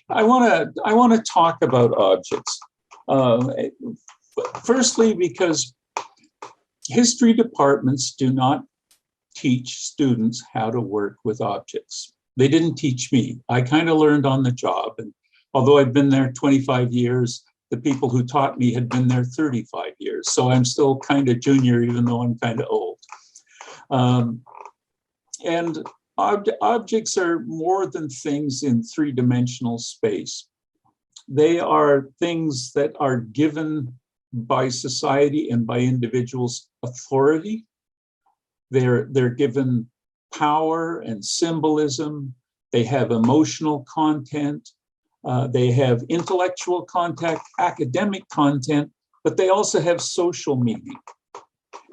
I want to talk about objects. Firstly, because history departments do not teach students how to work with objects. They didn't teach me. I kind of learned on the job. And although I've been there 25 years, the people who taught me had been there 35 years. So I'm still kind of junior, even though I'm kind of old. And objects are more than things in three-dimensional space. They are things that are given by society and by individuals authority. They're given power and symbolism. They have emotional content. They have intellectual content, academic content, but they also have social meaning.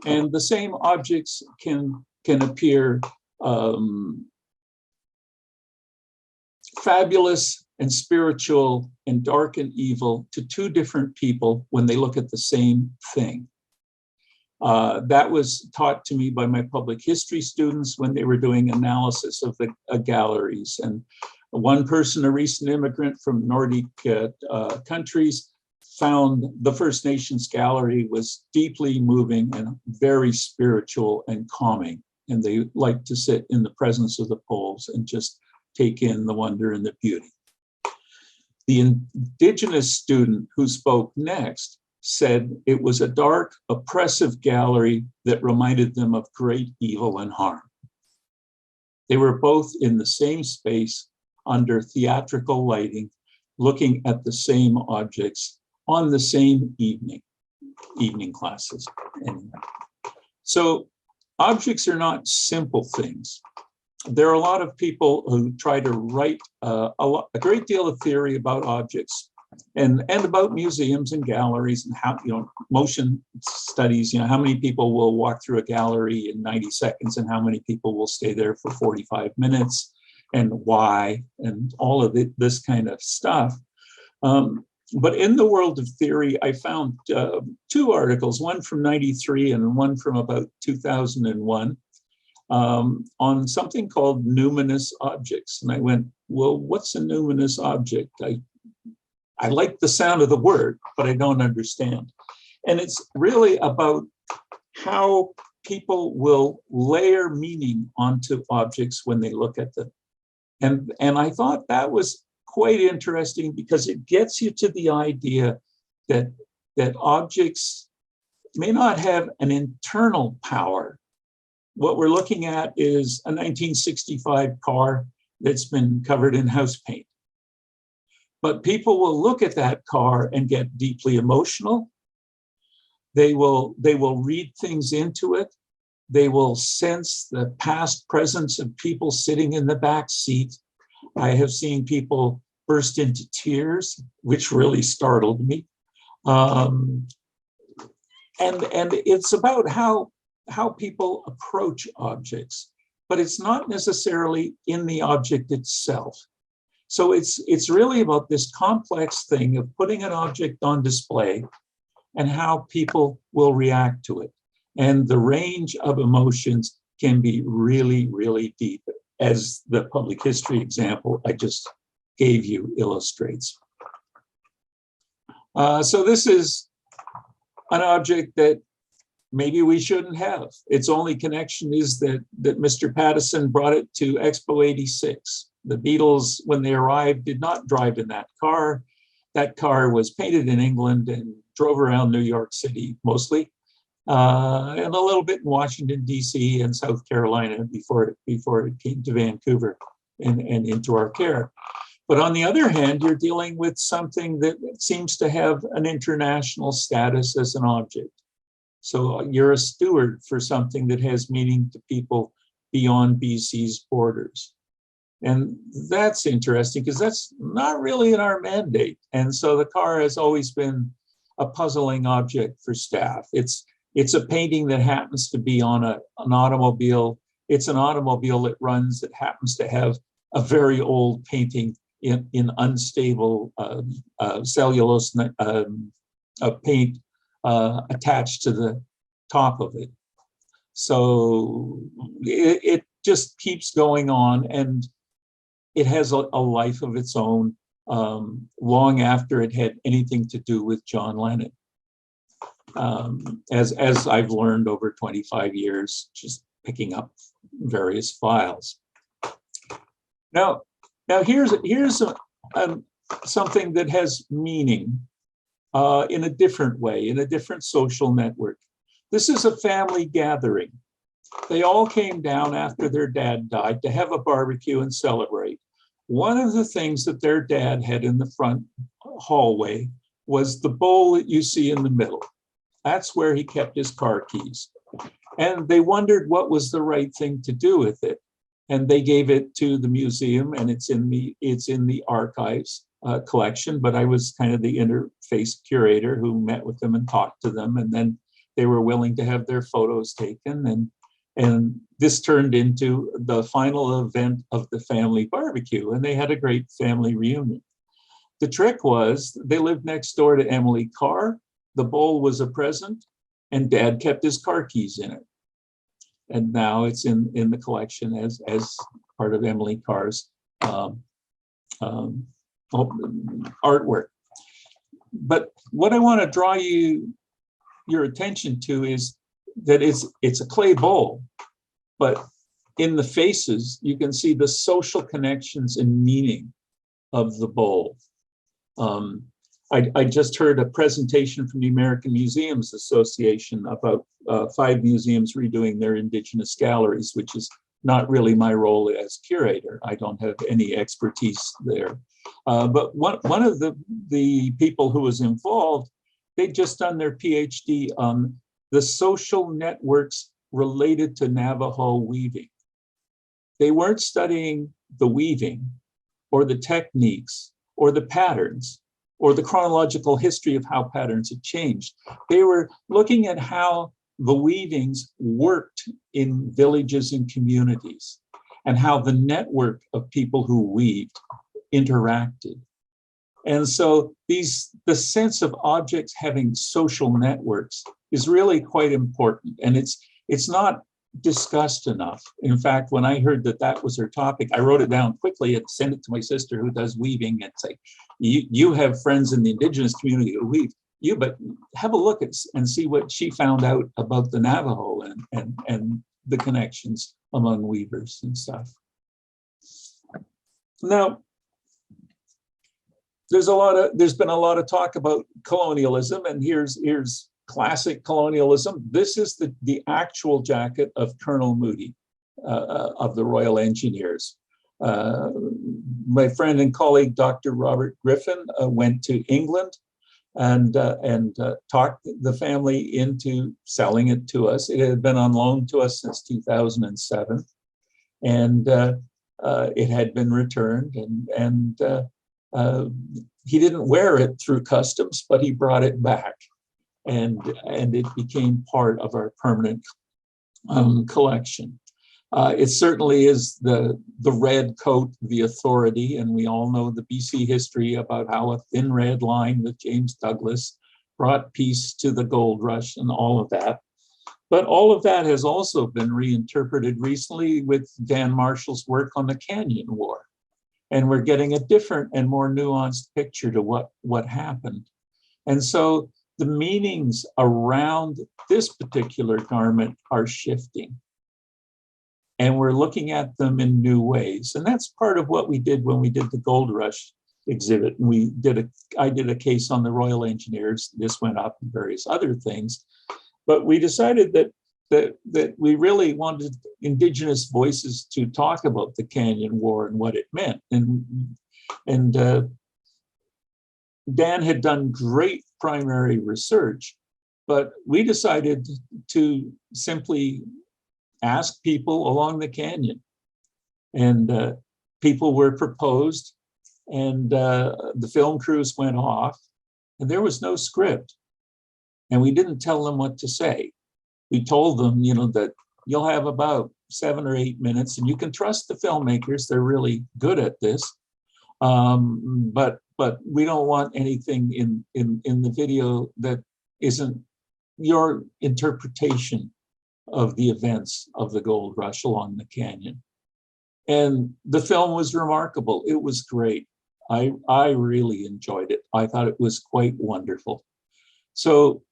And the same objects can appear fabulous and spiritual and dark and evil to two different people when they look at the same thing. That was taught to me by my public history students when they were doing analysis of the galleries. And one person, a recent immigrant from Nordic countries, found the First Nations gallery was deeply moving and very spiritual and calming. And they like to sit in the presence of the poles and just take in the wonder and the beauty. The Indigenous student who spoke next said it was a dark, oppressive gallery that reminded them of great evil and harm. They were both in the same space under theatrical lighting, looking at the same objects on the same evening classes. Anyway. So objects are not simple things. There are a lot of people who try to write a great deal of theory about objects and about museums and galleries and how, motion studies, how many people will walk through a gallery in 90 seconds and how many people will stay there for 45 minutes and why, and all of this kind of stuff. But in the world of theory, I found two articles, one from '93 and one from about 2001, on something called numinous objects. And I went, well, what's a numinous object? I like the sound of the word, but I don't understand. And it's really about how people will layer meaning onto objects when they look at them. And I thought that was quite interesting because it gets you to the idea that objects may not have an internal power. What we're looking at is a 1965 car that's been covered in house paint. But people will look at that car and get deeply emotional. They will read things into it. They will sense the past presence of people sitting in the back seat. I have seen people burst into tears, which really startled me. And it's about how people approach objects, but it's not necessarily in the object itself. So it's really about this complex thing of putting an object on display and how people will react to it. And the range of emotions can be really, really deep, as the public history example I just gave you illustrates. So this is an object that maybe we shouldn't have. Its only connection is that Mr. Pattison brought it to Expo 86. The Beatles, when they arrived, did not drive in that car. That car was painted in England and drove around New York City mostly, and a little bit in Washington, DC and South Carolina before it came to Vancouver and into our care. But on the other hand, you're dealing with something that seems to have an international status as an object. So you're a steward for something that has meaning to people beyond BC's borders. And that's interesting because that's not really in our mandate. And so the car has always been a puzzling object for staff. It's a painting that happens to be on an automobile. It's an automobile that runs that happens to have a very old painting in unstable cellulose paint attached to the top of it. So it just keeps going on, and it has a life of its own. long after it had anything to do with John Lennon. As I've learned over 25 years, just picking up various files. Now here's something that has meaning in a different way, in a different social network. This is a family gathering. They all came down after their dad died to have a barbecue and celebrate. One of the things that their dad had in the front hallway was the bowl that you see in the middle. That's where he kept his car keys. And they wondered what was the right thing to do with it. And they gave it to the museum, and it's in the archives collection, but I was kind of the interface curator who met with them and talked to them, and then they were willing to have their photos taken, and this turned into the final event of the family barbecue, and they had a great family reunion. The trick was they lived next door to Emily Carr. The bowl was a present, and Dad kept his car keys in it. And now it's in the collection as part of Emily Carr's artwork. But what I want to draw your attention to is that it's a clay bowl, but in the faces, you can see the social connections and meaning of the bowl. I just heard a presentation from the American Museums Association about 5 museums redoing their Indigenous galleries, which is not really my role as curator. I don't have any expertise there. But one of the people who was involved, they'd just done their PhD on the social networks related to Navajo weaving. They weren't studying the weaving or the techniques or the patterns or the chronological history of how patterns had changed. They were looking at how the weavings worked in villages and communities and how the network of people who weaved interacted. And so the sense of objects having social networks is really quite important, and it's not discussed enough. In fact, when I heard that was her topic, I wrote it down quickly and sent it to my sister who does weaving and say, you have friends in the Indigenous community who weave, but have a look at and see what she found out about the Navajo and the connections among weavers and stuff. Now, there's been a lot of talk about colonialism, and here's classic colonialism. This is the actual jacket of Colonel Moody of the Royal Engineers. My friend and colleague, Dr. Robert Griffin, went to England and talked the family into selling it to us. It had been on loan to us since 2007, and it had been returned, and he didn't wear it through customs, but he brought it back, and it became part of our permanent collection. It certainly is the red coat, the authority, and we all know the BC history about how a thin red line with James Douglas brought peace to the gold rush and all of that. But all of that has also been reinterpreted recently with Dan Marshall's work on the Canyon War. And we're getting a different and more nuanced picture to what happened. And so the meanings around this particular garment are shifting. And we're looking at them in new ways. And that's part of what we did when we did the Gold Rush exhibit. And I did a case on the Royal Engineers. This went up and various other things. But we decided that we really wanted Indigenous voices to talk about the Canyon War and what it meant. And Dan had done great primary research, but we decided to simply ask people along the canyon. And people were proposed, and the film crews went off, and there was no script. And we didn't tell them what to say. We told them, that you'll have about 7 or 8 minutes, and you can trust the filmmakers. They're really good at this. But we don't want anything in the video that isn't your interpretation of the events of the gold rush along the canyon. And the film was remarkable. It was great. I really enjoyed it. I thought it was quite wonderful. So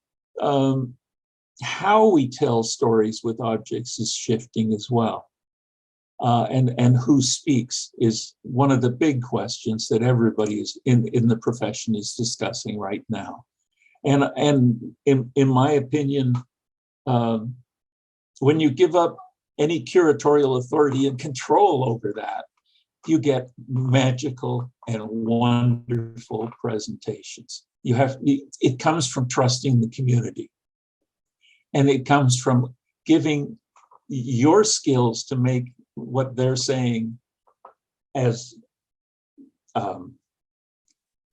how we tell stories with objects is shifting as well. And who speaks is one of the big questions that everybody is in the profession is discussing right now. And in my opinion, when you give up any curatorial authority and control over that, you get magical and wonderful presentations. It comes from trusting the community. And it comes from giving your skills to make what they're saying as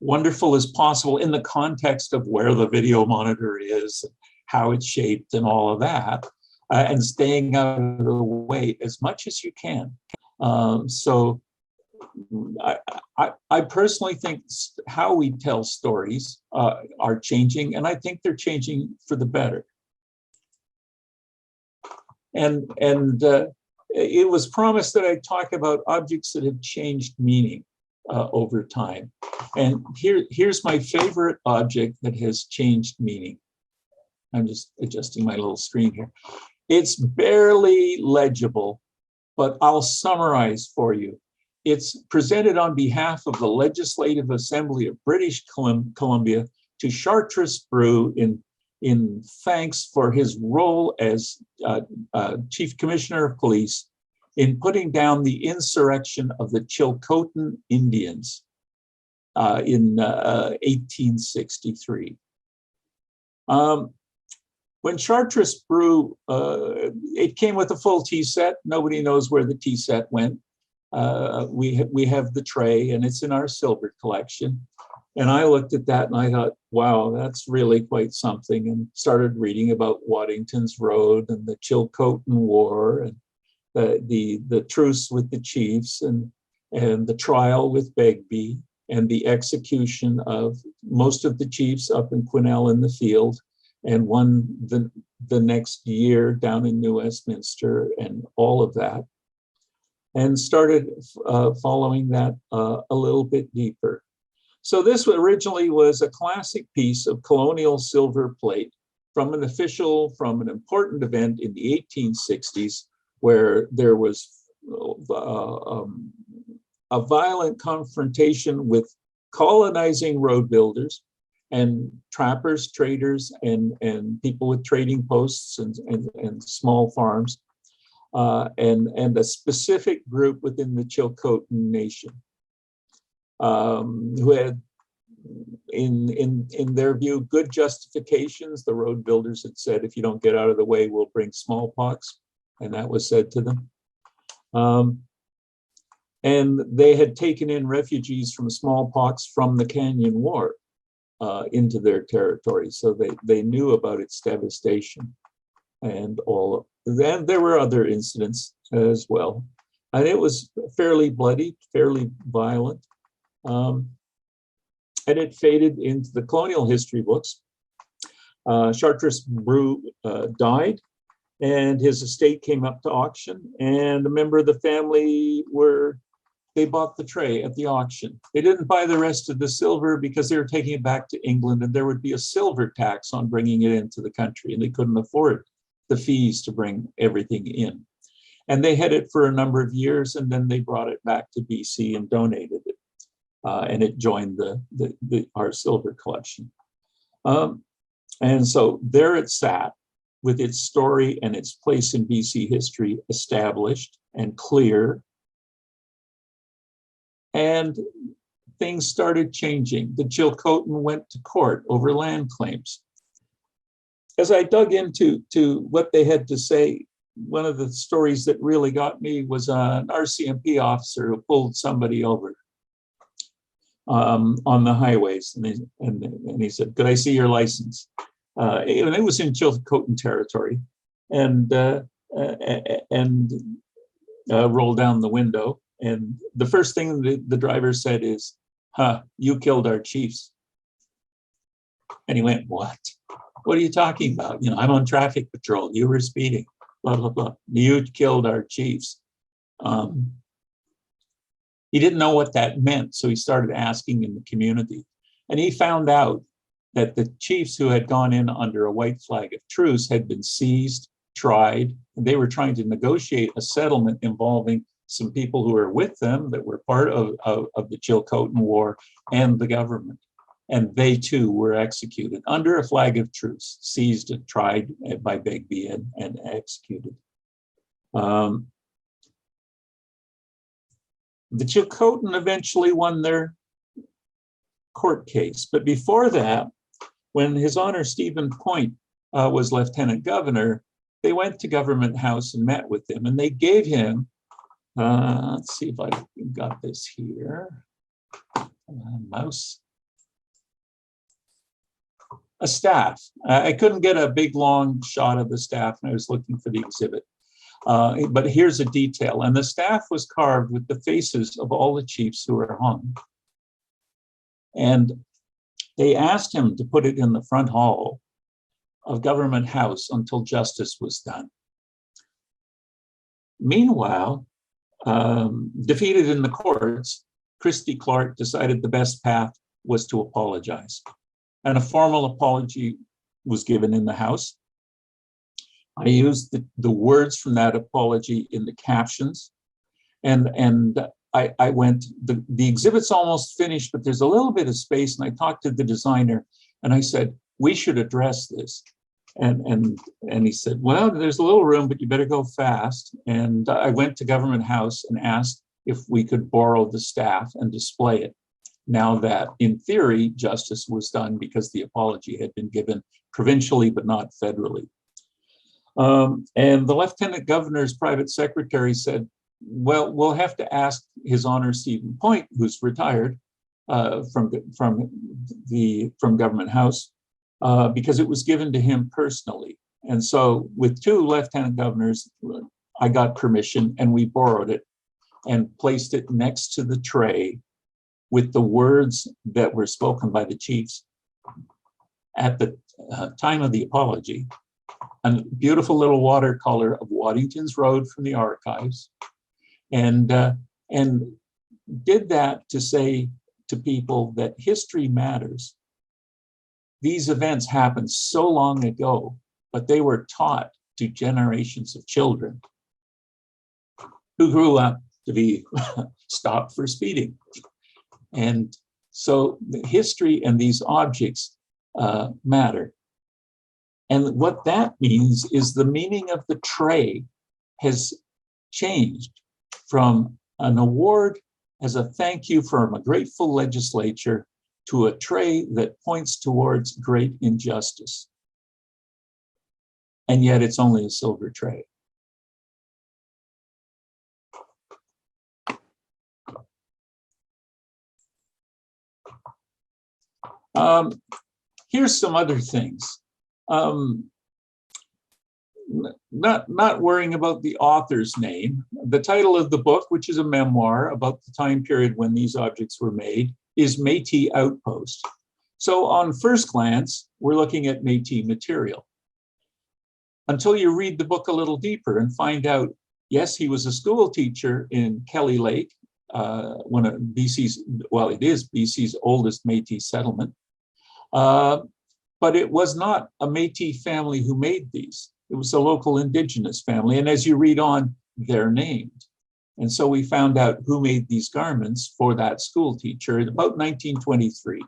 wonderful as possible in the context of where the video monitor is, how it's shaped and all of that, and staying out of the way as much as you can. So I personally think how we tell stories are changing, and I think they're changing for the better. And it was promised that I'd talk about objects that have changed meaning over time. And here's my favorite object that has changed meaning. I'm just adjusting my little screen here. It's barely legible, but I'll summarize for you. It's presented on behalf of the Legislative Assembly of British Columbia to Chartres Brew in thanks for his role as Chief Commissioner of Police in putting down the insurrection of the Chilcotin Indians in 1863. When Chartres Brew, it came with a full tea set. Nobody knows where the tea set went. We have the tray, and it's in our silver collection. And I looked at that and I thought, wow, that's really quite something, and started reading about Waddington's Road and the Chilcotin War and the truce with the chiefs and the trial with Begbie and the execution of most of the chiefs up in Quesnel in the field, and one the next year down in New Westminster, and all of that, and started following that a little bit deeper. So this originally was a classic piece of colonial silver plate from an important event in the 1860s, where there was a violent confrontation with colonizing road builders and trappers, traders, and people with trading posts and small farms, and a specific group within the Chilcotin Nation. Who had, in their view, good justifications. The road builders had said, if you don't get out of the way, we'll bring smallpox, and that was said to them. And they had taken in refugees from smallpox from the Canyon War into their territory, so they knew about its devastation and all. Then there were other incidents as well, and it was fairly bloody, fairly violent. And it faded into the colonial history books. Chartres Brew died, and his estate came up to auction, and a member of the family they bought the tray at the auction. They didn't buy the rest of the silver because they were taking it back to England, and there would be a silver tax on bringing it into the country, and they couldn't afford the fees to bring everything in. And they had it for a number of years, and then they brought it back to BC and donated it. And it joined our silver collection. And so there it sat with its story and its place in BC history established and clear. And things started changing. The Chilcotin went to court over land claims. As I dug into what they had to say, one of the stories that really got me was an RCMP officer who pulled somebody over on the highways, and he said, "Could I see your license?" And it was in Chilcotin territory, and rolled down the window. And the first thing the driver said is, "Huh, you killed our chiefs." And he went, "What? What are you talking about? You know, I'm on traffic patrol. You were speeding. Blah blah blah. You killed our chiefs." He didn't know what that meant, so he started asking in the community. And he found out that the chiefs who had gone in under a white flag of truce had been seized, tried, and they were trying to negotiate a settlement involving some people who were with them that were part of the Chilcotin War and the government. And they too were executed under a flag of truce, seized and tried by Begbie and executed. The Chilcotin eventually won their court case. But before that, when His Honor Stephen Point was Lieutenant Governor, they went to Government House and met with him, and they gave him, let's see if I got this here, mouse, a staff. I couldn't get a big long shot of the staff, and I was looking for the exhibit. But here's a detail, and the staff was carved with the faces of all the chiefs who were hung. And they asked him to put it in the front hall of Government House until justice was done. Meanwhile, defeated in the courts, Christy Clark decided the best path was to apologize. And a formal apology was given in the House. I used the words from that apology in the captions. And I went, the exhibit's almost finished, but there's a little bit of space. And I talked to the designer and I said, we should address this. And he said, well, there's a little room, but you better go fast. And I went to Government House and asked if we could borrow the staff and display it. Now that, in theory, justice was done because the apology had been given provincially, but not federally. And the Lieutenant Governor's private secretary said, well, we'll have to ask His Honor Stephen Point, who's retired from Government House, because it was given to him personally. And so with two lieutenant governors, I got permission and we borrowed it and placed it next to the tray with the words that were spoken by the chiefs at the time of the apology. A beautiful little watercolor of Waddington's Road from the archives. And did that to say to people that history matters. These events happened so long ago, but they were taught to generations of children who grew up to be stopped for speeding. And so the history and these objects matter. And what that means is the meaning of the tray has changed from an award as a thank you from a grateful legislature to a tray that points towards great injustice. And yet it's only a silver tray. Here's some other things. Not worrying about the author's name. The title of the book, which is a memoir about the time period when these objects were made, is Métis Outpost. So on first glance, we're looking at Métis material. Until you read the book a little deeper and find out, yes, he was a school teacher in Kelly Lake, one of BC's, well, it is BC's oldest Métis settlement. But it was not a Métis family who made these. It was a local Indigenous family. And as you read on, they're named. And so we found out who made these garments for that school teacher in about 1923.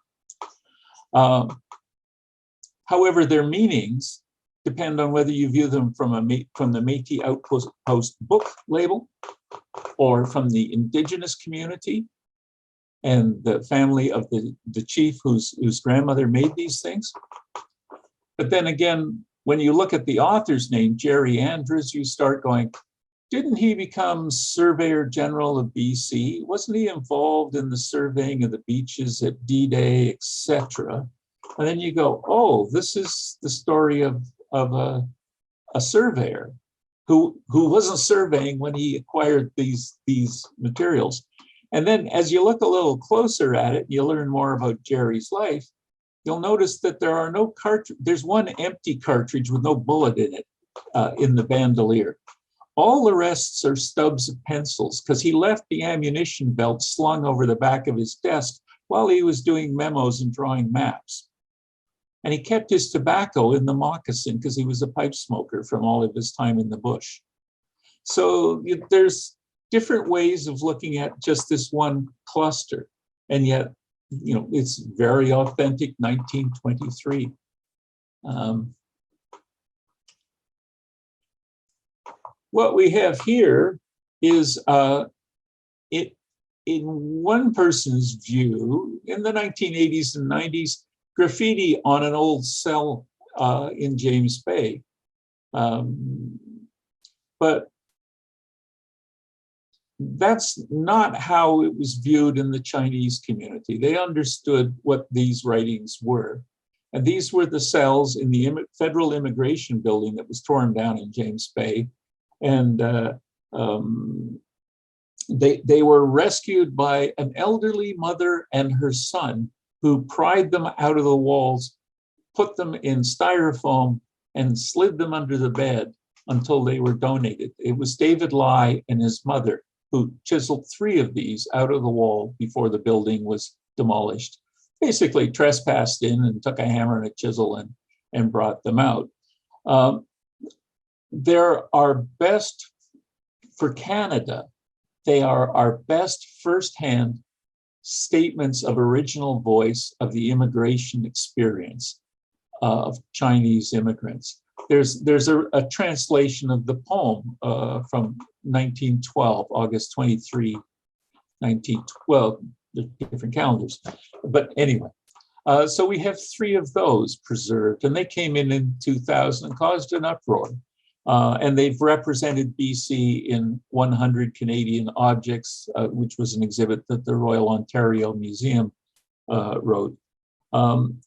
However, their meanings depend on whether you view them from the Métis Outpost book label or from the Indigenous community and the family of the chief whose grandmother made these things. But then again, when you look at the author's name, Jerry Andrews, you start going, didn't he become Surveyor General of BC? Wasn't he involved in the surveying of the beaches at D-Day, etc.? And then you go, oh, this is the story of a surveyor who wasn't surveying when he acquired these materials. And then as you look a little closer at it, you learn more about Jerry's life. You'll notice that there are no cartridge. There's one empty cartridge with no bullet in it in the bandolier. All the rests are stubs of pencils because he left the ammunition belt slung over the back of his desk while he was doing memos and drawing maps. And he kept his tobacco in the moccasin because he was a pipe smoker from all of his time in the bush. So there's different ways of looking at just this one cluster. And yet, it's very authentic 1923. What we have here is, in one person's view, in the 1980s and 90s, graffiti on an old cell in James Bay. But that's not how it was viewed in the Chinese community. They understood what these writings were. And these were the cells in the federal immigration building that was torn down in James Bay. And they were rescued by an elderly mother and her son who pried them out of the walls, put them in styrofoam, and slid them under the bed until they were donated. It was David Lai and his mother who chiseled 3 of these out of the wall before the building was demolished. Basically trespassed in and took a hammer and a chisel and brought them out. They're our best, for Canada, they are our best firsthand statements of original voice of the immigration experience of Chinese immigrants. There's a translation of the poem from 1912, August 23, 1912, the different calendars. But anyway, so we have 3 of those preserved, and they came in 2000 and caused an uproar. And they've represented BC in 100 Canadian Objects, which was an exhibit that the Royal Ontario Museum wrote.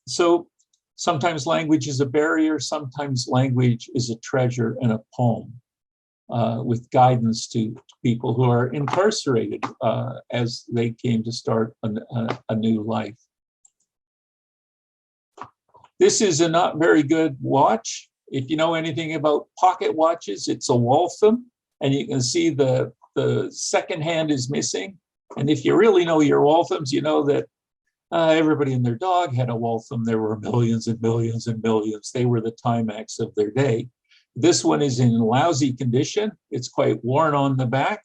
So sometimes language is a barrier, sometimes language is a treasure and a poem with guidance to people who are incarcerated as they came to start a new life. This is a not very good watch. If you know anything about pocket watches, it's a Waltham, and you can see the second hand is missing. And if you really know your Walthams, you know that everybody and their dog had a Waltham. There were millions and millions and millions. They were the Timex of their day. This one is in lousy condition. It's quite worn on the back.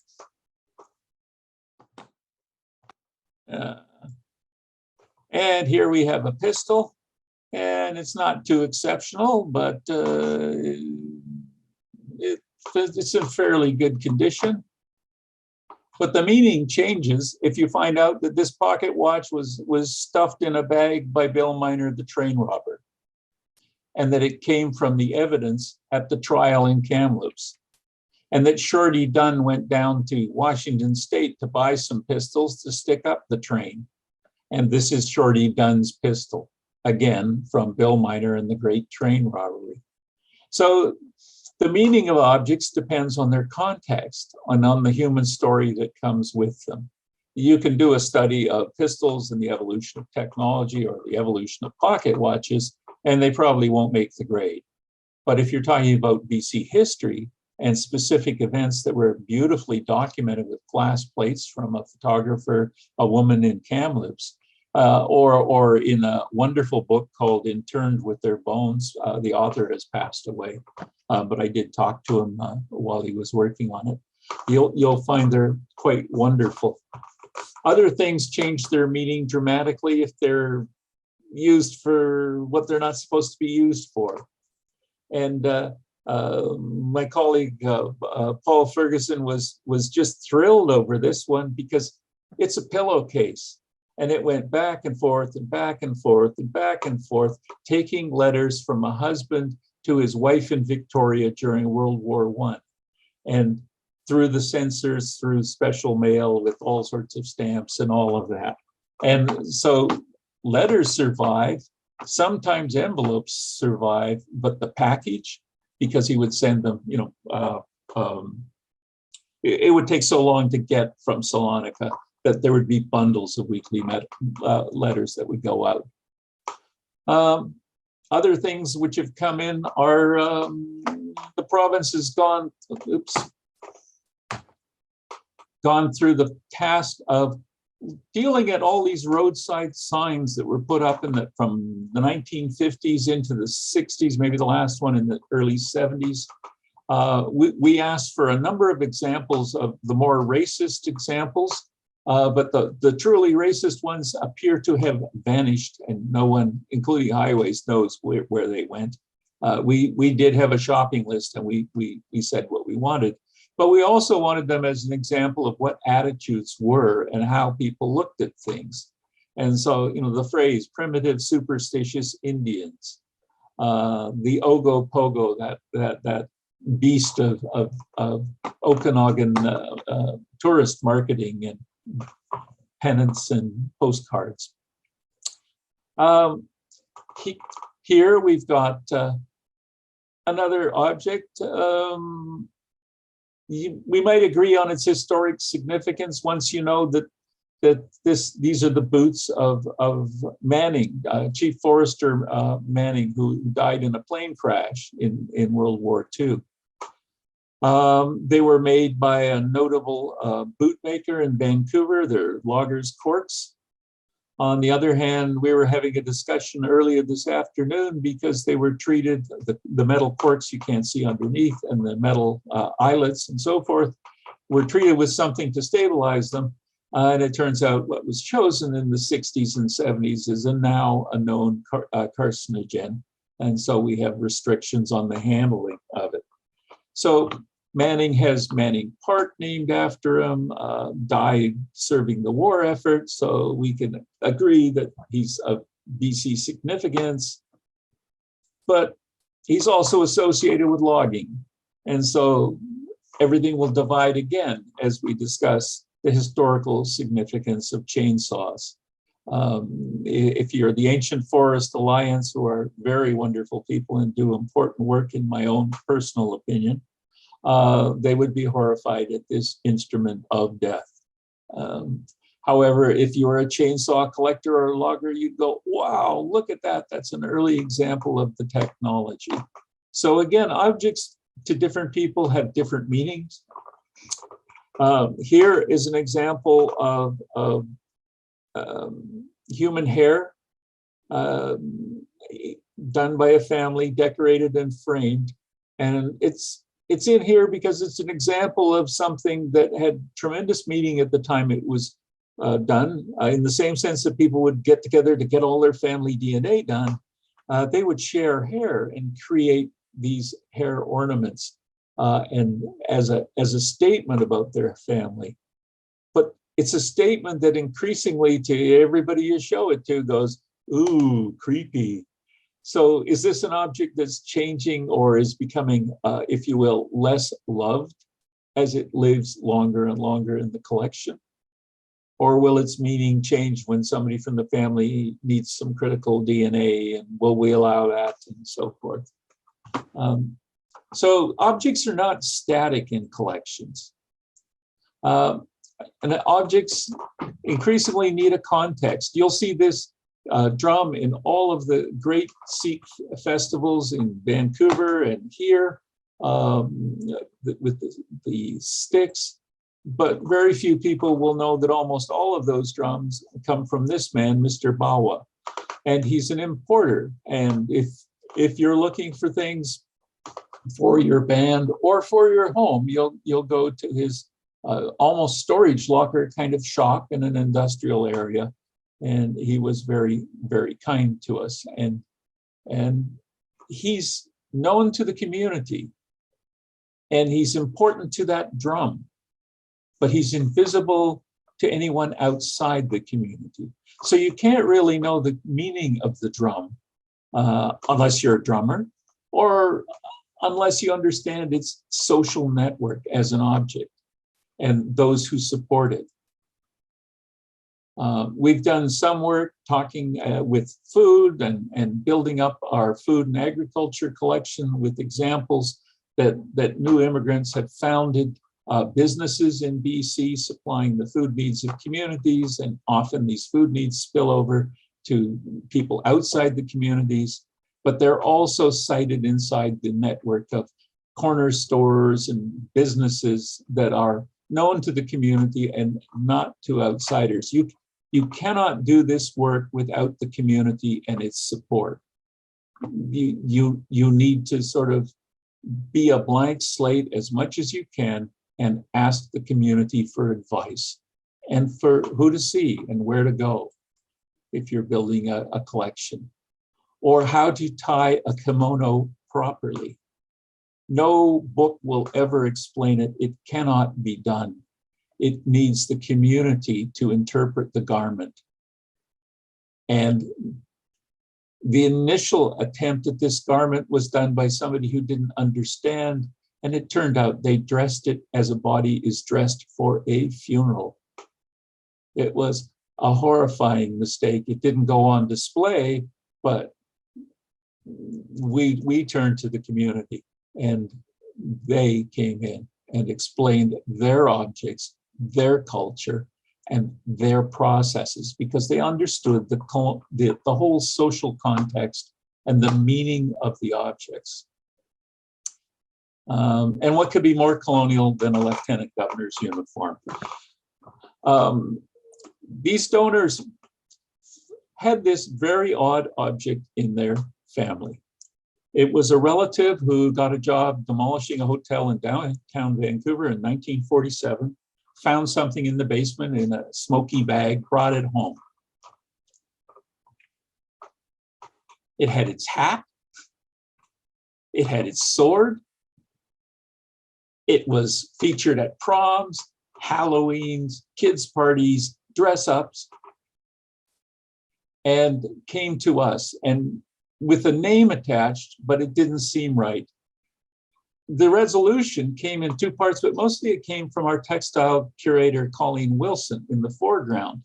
And here we have a pistol. And it's not too exceptional, but it's in fairly good condition. But the meaning changes if you find out that this pocket watch was stuffed in a bag by Bill Miner, the train robber, and that it came from the evidence at the trial in Kamloops, and that Shorty Dunn went down to Washington State to buy some pistols to stick up the train. And this is Shorty Dunn's pistol. Again, from Bill Miner and the Great Train Robbery. So the meaning of objects depends on their context and on the human story that comes with them. You can do a study of pistols and the evolution of technology or the evolution of pocket watches, and they probably won't make the grade. But if you're talking about BC history and specific events that were beautifully documented with glass plates from a photographer, a woman in Kamloops, or in a wonderful book called Interned with Their Bones. The author has passed away, but I did talk to him while he was working on it. You'll find they're quite wonderful. Other things change their meaning dramatically if they're used for what they're not supposed to be used for. And my colleague, Paul Ferguson, was just thrilled over this one because it's a pillowcase. And it went back and forth and back and forth and back and forth, taking letters from a husband to his wife in Victoria during World War I. And through the censors, through special mail with all sorts of stamps and all of that. And so letters survive, sometimes envelopes survive, but the package, because he would send them, it would take so long to get from Salonika that there would be bundles of weekly letters that would go out. Other things which have come in are the province has gone, gone through the task of dealing at all these roadside signs that were put up from the 1950s into the 60s, maybe the last one in the early 70s. We asked for a number of examples of the more racist examples, but the truly racist ones appear to have vanished, and no one, including highways, knows where they went. We did have a shopping list, and we said what we wanted. But we also wanted them as an example of what attitudes were and how people looked at things. And so, the phrase primitive superstitious Indians, the Ogo Pogo, that beast of Okanagan tourist marketing and pennants and postcards. Here we've got another object. We might agree on its historic significance once you know that these are the boots of Manning, Chief Forester Manning, who died in a plane crash in World War II. They were made by a notable boot maker in Vancouver. They're loggers' corks. On the other hand, we were having a discussion earlier this afternoon because they were treated, the metal corks you can't see underneath and the metal eyelets and so forth were treated with something to stabilize them. And it turns out what was chosen in the 60s and 70s is now a known carcinogen. And so we have restrictions on the handling of it. So Manning has Manning Park named after him, died serving the war effort, so we can agree that he's of BC significance, but he's also associated with logging. And so everything will divide again as we discuss the historical significance of chainsaws. If you're the Ancient Forest Alliance, who are very wonderful people and do important work in my own personal opinion, they would be horrified at this instrument of death. However, if you're a chainsaw collector or a logger, you'd go, wow, look at that. That's an early example of the technology. So again, objects to different people have different meanings. Here is an example of human hair done by a family, decorated and framed. And it's in here because it's an example of something that had tremendous meaning at the time it was done. In the same sense that people would get together to get all their family DNA done, they would share hair and create these hair ornaments and as a statement about their family. But it's a statement that increasingly to everybody you show it to goes, ooh, creepy. So is this an object that's changing or is becoming, if you will, less loved as it lives longer and longer in the collection? Or will its meaning change when somebody from the family needs some critical DNA, and will we allow that, and so forth? So objects are not static in collections. And objects increasingly need a context. You'll see this drum in all of the great Sikh festivals in Vancouver and here with the sticks, but very few people will know that almost all of those drums come from this man, Mr. Bawa, and he's an importer. And if you're looking for things for your band or for your home, you'll go to his almost storage locker kind of shop in an industrial area. And he was very, very kind to us. And he's known to the community. And he's important to that drum. But he's invisible to anyone outside the community. So you can't really know the meaning of the drum unless you're a drummer or unless you understand its social network as an object and those who support it. We've done some work talking with food and building up our food and agriculture collection with examples that new immigrants have founded businesses in BC supplying the food needs of communities, and often these food needs spill over to people outside the communities, but they're also cited inside the network of corner stores and businesses that are known to the community and not to outsiders. You cannot do this work without the community and its support. You need to sort of be a blank slate as much as you can and ask the community for advice and for who to see and where to go if you're building a collection, or how to tie a kimono properly. No book will ever explain it. It cannot be done. It needs the community to interpret the garment. And the initial attempt at this garment was done by somebody who didn't understand, and it turned out they dressed it as a body is dressed for a funeral. It was a horrifying mistake. It didn't go on display, but we turned to the community, and they came in and explained their objects, their culture, and their processes, because they understood the whole social context and the meaning of the objects. And what could be more colonial than a lieutenant governor's uniform? These donors had this very odd object in their family. It was a relative who got a job demolishing a hotel in downtown Vancouver in 1947, found something in the basement in a smoky bag, brought it home. It had its hat. It had its sword. It was featured at proms, Halloweens, kids' parties, dress-ups, and came to us, and with a name attached, but it didn't seem right. The resolution came in two parts, but mostly it came from our textile curator, Colleen Wilson, in the foreground.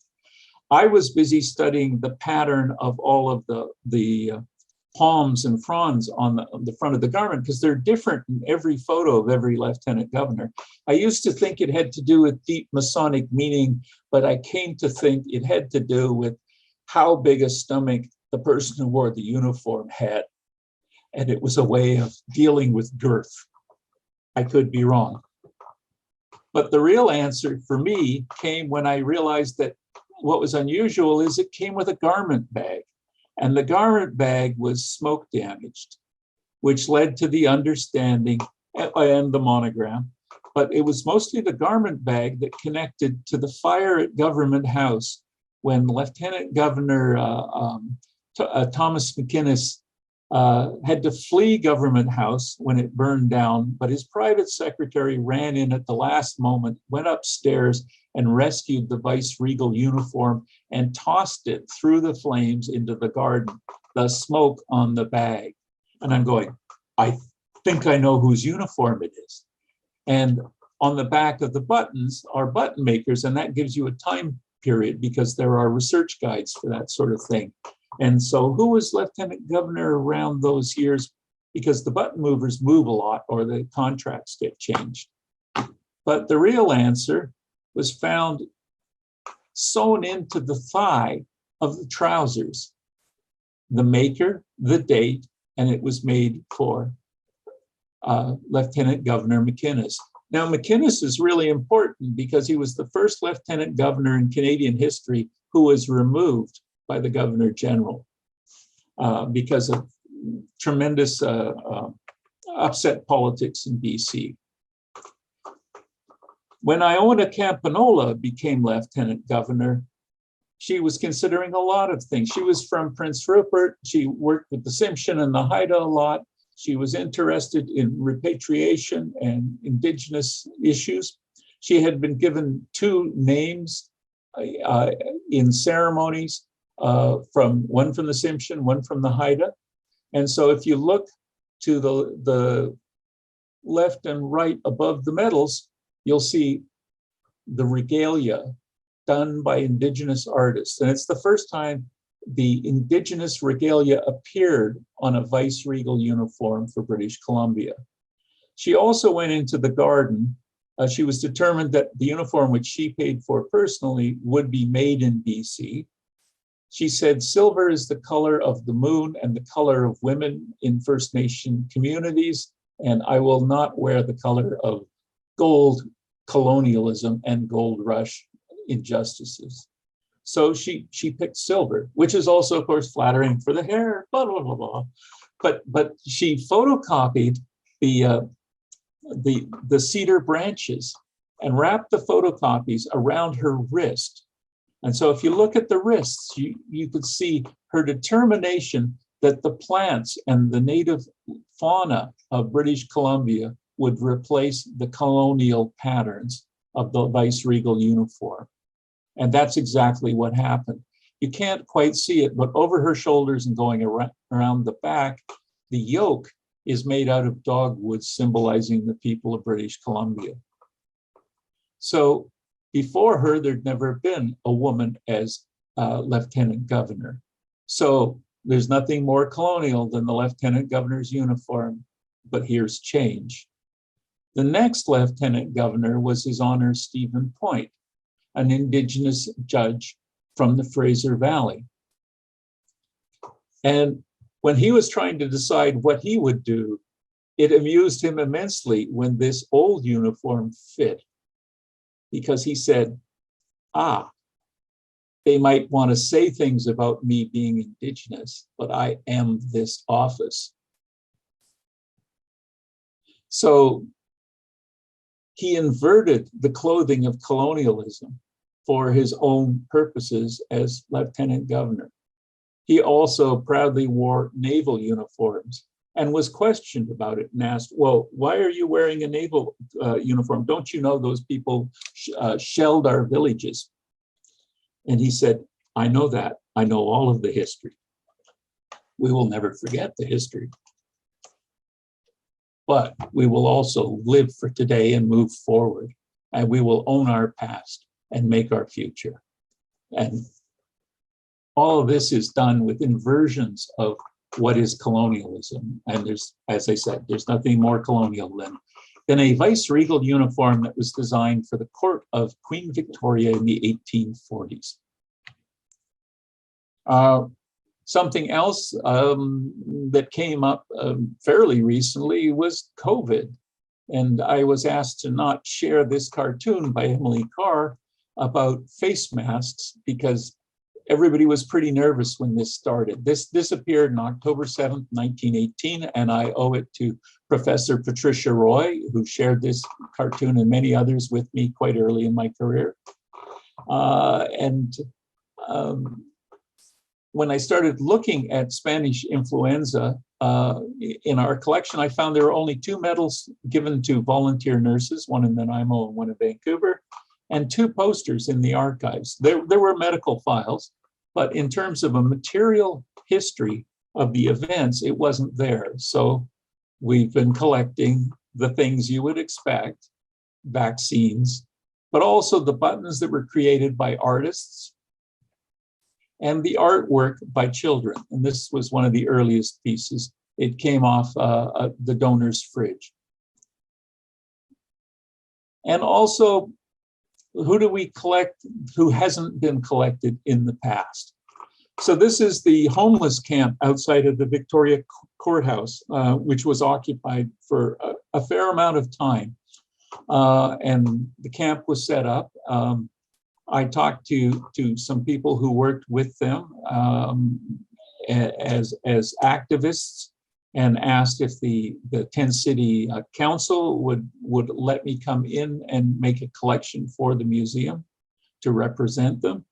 I was busy studying the pattern of all of the palms and fronds on the front of the garment, because they're different in every photo of every lieutenant governor. I used to think it had to do with deep Masonic meaning, but I came to think it had to do with how big a stomach the person who wore the uniform had. And it was a way of dealing with girth. I could be wrong. But the real answer for me came when I realized that what was unusual is it came with a garment bag. And the garment bag was smoke damaged, which led to the understanding and the monogram. But it was mostly the garment bag that connected to the fire at Government House when Lieutenant Governor Thomas McInnes had to flee Government House when it burned down, but his private secretary ran in at the last moment, went upstairs and rescued the vice-regal uniform and tossed it through the flames into the garden, the smoke on the bag. And I'm going, I think I know whose uniform it is. And on the back of the buttons are button makers, and that gives you a time period because there are research guides for that sort of thing. And so who was lieutenant governor around those years? Because the button movers move a lot or the contracts get changed. But the real answer was found sewn into the thigh of the trousers, the maker, the date, and it was made for Lieutenant Governor McInnes. Now, McInnes is really important because he was the first lieutenant governor in Canadian history who was removed by the Governor General because of tremendous upset politics in BC. When Iona Campanola became lieutenant governor, she was considering a lot of things. She was from Prince Rupert. She worked with the Tsimshian and the Haida a lot. She was interested in repatriation and Indigenous issues. She had been given two names in ceremonies, one from the Tsimshian, one from the Haida. And so if you look to the left and right above the medals, you'll see the regalia done by Indigenous artists. And it's the first time the Indigenous regalia appeared on a vice-regal uniform for British Columbia. She also went into the garden. She was determined that the uniform which she paid for personally would be made in BC. She said, silver is the color of the moon and the color of women in First Nation communities, and I will not wear the color of gold colonialism and gold rush injustices. So she picked silver, which is also, of course, flattering for the hair, blah, blah, blah, blah. But she photocopied the cedar branches and wrapped the photocopies around her wrist. And so if you look at the wrists, you could see her determination that the plants and the native fauna of British Columbia would replace the colonial patterns of the viceregal uniform. And that's exactly what happened. You can't quite see it, but over her shoulders and going around the back, the yoke is made out of dogwood, symbolizing the people of British Columbia. So before her, there'd never been a woman as lieutenant governor. So there's nothing more colonial than the lieutenant governor's uniform, but here's change. The next lieutenant governor was His Honor Stephen Point, an Indigenous judge from the Fraser Valley. And when he was trying to decide what he would do, it amused him immensely when this old uniform fit, because he said, they might want to say things about me being Indigenous, but I am this office. So he inverted the clothing of colonialism for his own purposes as lieutenant governor. He also proudly wore naval uniforms and was questioned about it and asked, well, why are you wearing a naval uniform? Don't you know those people shelled our villages? And he said, I know that. I know all of the history. We will never forget the history. But we will also live for today and move forward. And we will own our past and make our future. And all of this is done with inversions of what is colonialism. And there's, as I said, there's nothing more colonial than a viceregal uniform that was designed for the court of Queen Victoria in the 1840s. Something else that came up fairly recently was COVID. And I was asked to not share this cartoon by Emily Carr about face masks because everybody was pretty nervous when this started. This appeared on October 7th, 1918, and I owe it to Professor Patricia Roy, who shared this cartoon and many others with me quite early in my career. When I started looking at Spanish influenza in our collection, I found there were only 2 medals given to volunteer nurses, one in Nanaimo and one in Vancouver, and 2 posters in the archives. There were medical files, but in terms of a material history of the events, it wasn't there. So we've been collecting the things you would expect, vaccines, but also the buttons that were created by artists and the artwork by children. And this was one of the earliest pieces. It came off the donor's fridge. And also, who do we collect who hasn't been collected in the past? So this is the homeless camp outside of the Victoria Courthouse, which was occupied for a fair amount of time. And the camp was set up. I talked to some people who worked with them as activists and asked if the 10 City Council would let me come in and make a collection for the museum to represent them.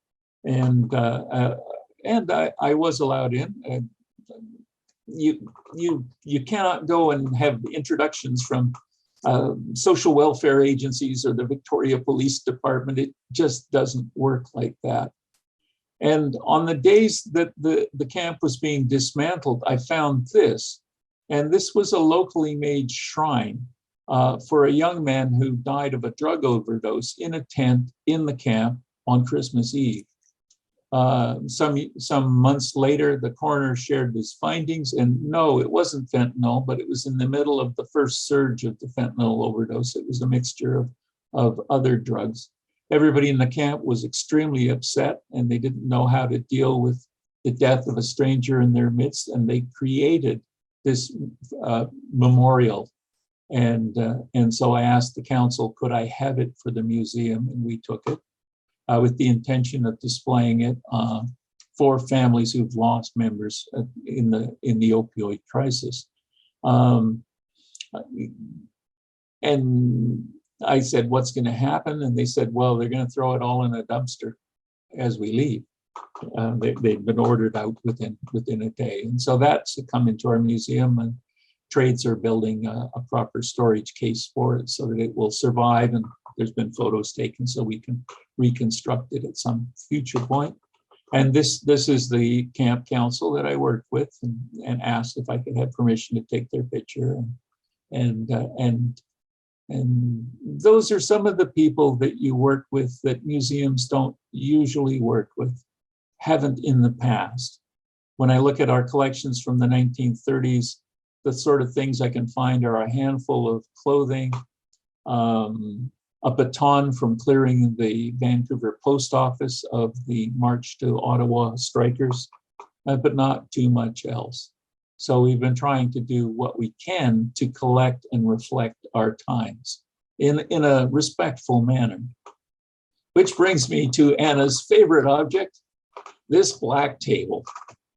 And I was allowed in. You cannot go and have introductions from social welfare agencies or the Victoria Police Department. It just doesn't work like that. And on the days that the camp was being dismantled, I found this. And this was a locally made shrine for a young man who died of a drug overdose in a tent in the camp on Christmas Eve. Some months later, the coroner shared his findings, and no, it wasn't fentanyl, but it was in the middle of the first surge of the fentanyl overdose. It was a mixture of other drugs. Everybody in the camp was extremely upset, and they didn't know how to deal with the death of a stranger in their midst, and they created this memorial And so I asked the council, could I have it for the museum? And we took it with the intention of displaying it for families who've lost members in the opioid crisis. And I said, what's going to happen? And they said, well, they're going to throw it all in a dumpster as we leave. They've been ordered out within a day. And so that's come into our museum, and trades are building a proper storage case for it so that it will survive. And there's been photos taken so we can reconstruct it at some future point. And this is the camp council that I worked with, and asked if I could have permission to take their picture. And those are some of the people that you work with that museums don't usually work with, haven't in the past. When I look at our collections from the 1930s, the sort of things I can find are a handful of clothing, a baton from clearing the Vancouver post office of the March to Ottawa strikers, but not too much else. So we've been trying to do what we can to collect and reflect our times in a respectful manner. Which brings me to Anna's favorite object, this black table.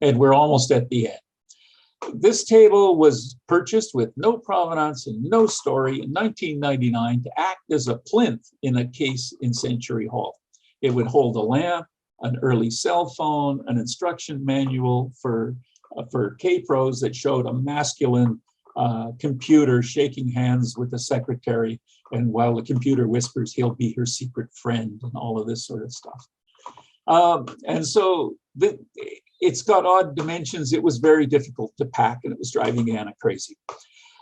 And we're almost at the end. This table was purchased with no provenance and no story in 1999 to act as a plinth in a case in Century Hall. It would hold a lamp, an early cell phone, an instruction manual for K-pros that showed a masculine computer shaking hands with the secretary, and while the computer whispers, he'll be her secret friend, and all of this sort of stuff. And so it's got odd dimensions. It was very difficult to pack, and it was driving Anna crazy.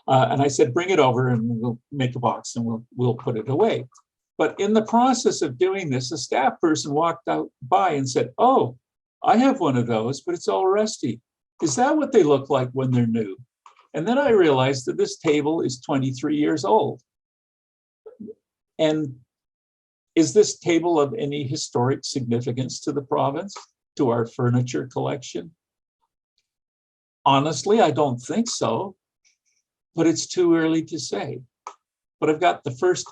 And I said, bring it over and we'll make a box and we'll put it away. But in the process of doing this, a staff person walked out by and said, oh, I have one of those, but it's all rusty. Is that what they look like when they're new? And then I realized that this table is 23 years old. And is this table of any historic significance to the province, to our furniture collection? Honestly, I don't think so, but it's too early to say. But I've got the first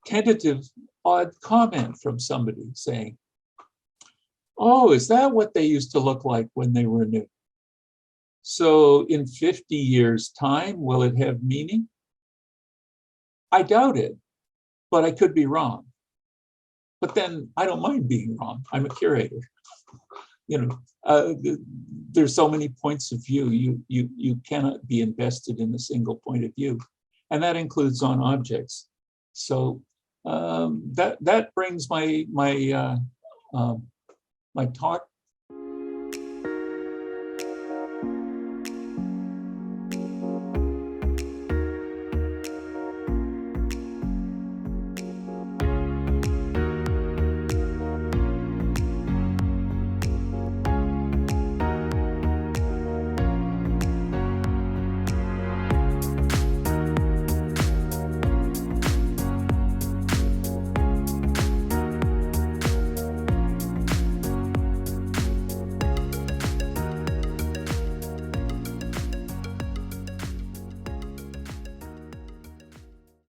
tentative odd comment from somebody saying, oh, is that what they used to look like when they were new? So in 50 years' time, will it have meaning? I doubt it, but I could be wrong. But then I don't mind being wrong. I'm a curator. You know, there's so many points of view. You cannot be invested in a single point of view, and that includes on objects. So that brings my talk